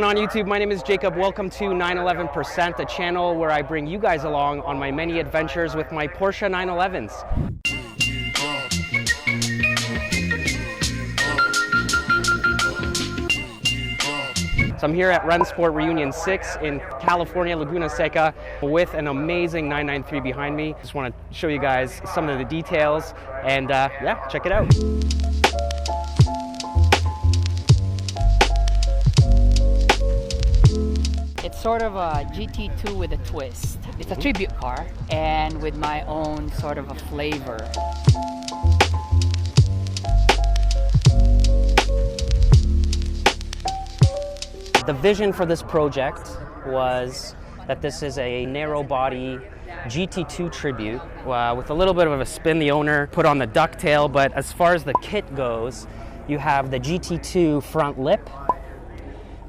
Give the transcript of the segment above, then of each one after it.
On YouTube, my name is Jacob. Welcome to 911%, a channel where I bring you guys along on my many adventures with my Porsche 911s. So I'm here at Rennsport Reunion VI in California, Laguna Seca, with an amazing 993 behind me. Just want to show you guys some of the details, and yeah, check it out. It's sort of a GT2 with a twist. It's a tribute car and with my own sort of a flavor. The vision for this project was that this is a narrow body GT2 tribute with a little bit of a spin. The owner put on the ducktail, but as far as the kit goes, you have the GT2 front lip,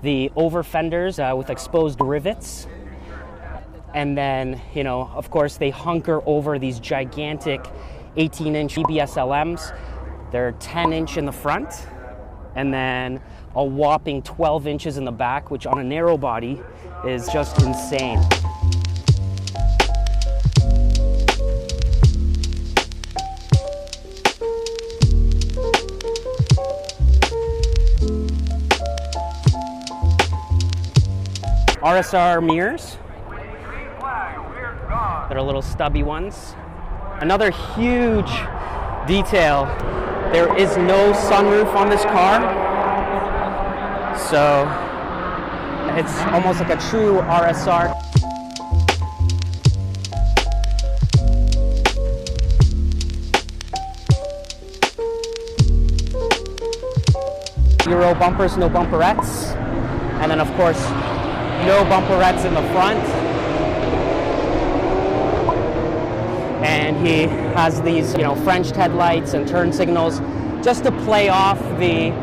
the over fenders with exposed rivets, and then, you know, of course, they hunker over these gigantic 18-inch EBS LMs. They're 10-inch in the front, and then a whopping 12 inches in the back, which on a narrow body is just insane. RSR mirrors. They're little stubby ones. Another huge detail, there is no sunroof on this car. So it's almost like a true RSR. Aero bumpers, no bumperettes. And then of course, no bumperettes in the front. And he has these, you know, French headlights and turn signals just to play off the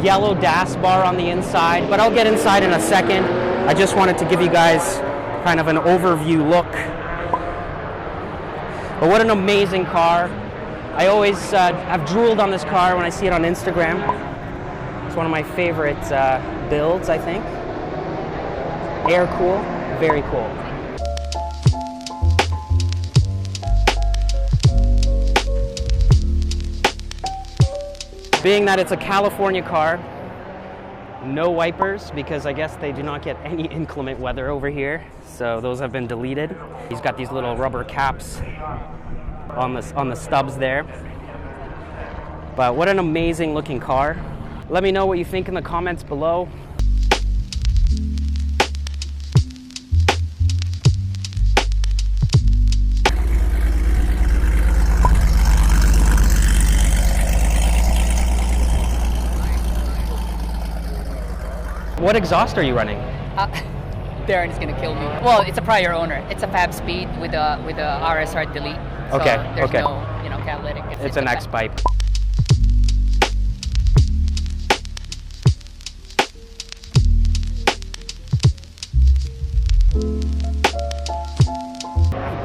yellow DAS bar on the inside, but I'll get inside in a second. I just wanted to give you guys kind of an overview look. But what an amazing car. I always have drooled on this car when I see it on Instagram. It's one of my favorite builds, I think. Air cool, very cool. Being that it's a California car, no wipers, because I guess they do not get any inclement weather over here, so those have been deleted. He's got these little rubber caps on the stubs there. But what an amazing looking car. Let me know what you think in the comments below. What exhaust are you running? Darren's gonna kill me. Well, it's a prior owner. It's a Fabspeed with a RSR delete. So okay. There's okay. no, you know, catalytic. It's an X pipe.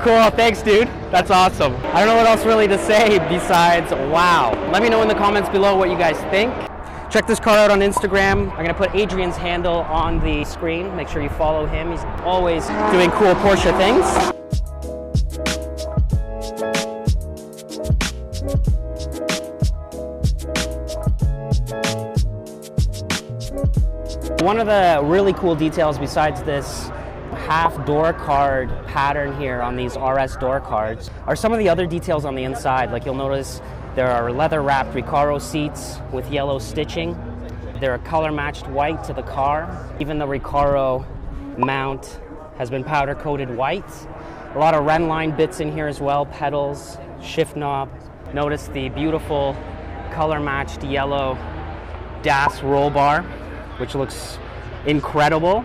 Cool, thanks dude. That's awesome. I don't know what else really to say besides wow. Let me know in the comments below what you guys think. Check this car out on Instagram. I'm gonna put Adrian's handle on the screen. Make sure you follow him. He's always doing cool Porsche things. One of the really cool details besides this half door card pattern here on these RS door cards are some of the other details on the inside. Like you'll notice there are leather wrapped Recaro seats with yellow stitching. They're color matched white to the car. Even the Recaro mount has been powder coated white. A lot of Renline bits in here as well, pedals, shift knob. Notice the beautiful color matched yellow DAS roll bar, which looks incredible.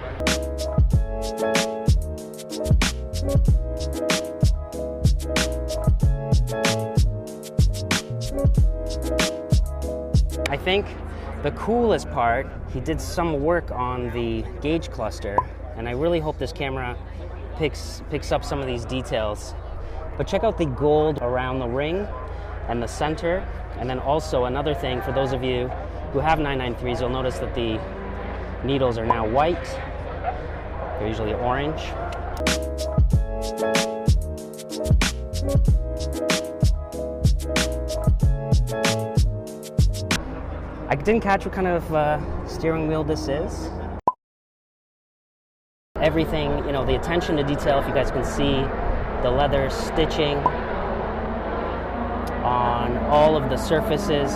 I think the coolest part, he did some work on the gauge cluster, and I really hope this camera picks up some of these details. But check out the gold around the ring and the center, and then also another thing for those of you who have 993s, you'll notice that the Needles are now white. They're usually orange. I didn't catch what kind of steering wheel this is. Everything, you know, the attention to detail, if you guys can see, the leather stitching on all of the surfaces,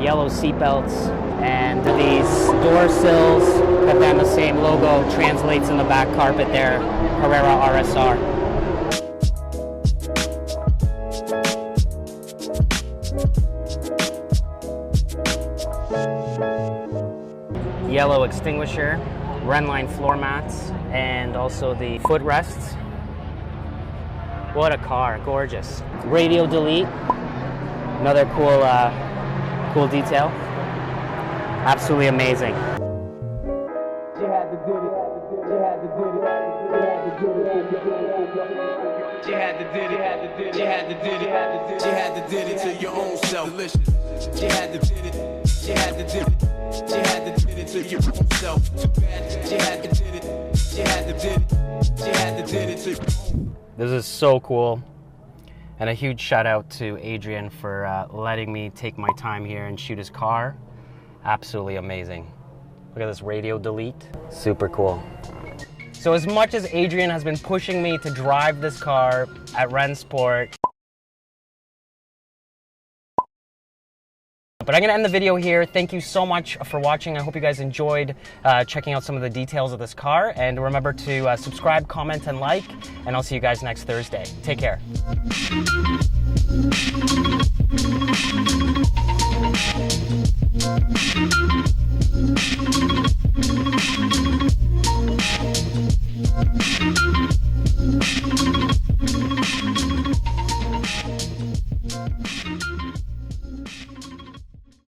yellow seat belts, and these door sills have then the same logo translates in the back carpet there, Carrera RSR. Yellow extinguisher, Renline floor mats, and also the footrests. What a car, gorgeous. Radio delete, another cool, cool detail. Absolutely amazing. This is so cool, and a huge shout out to Adrian for letting me take my time here and shoot his car. Absolutely amazing. Look at this radio delete, super cool. So as much as Adrian has been pushing me to drive this car at Rennsport, but I'm going to end the video here. Thank you so much for watching. I hope you guys enjoyed checking out some of the details of this car. And remember to subscribe, comment, and like. And I'll see you guys next Thursday. Take care.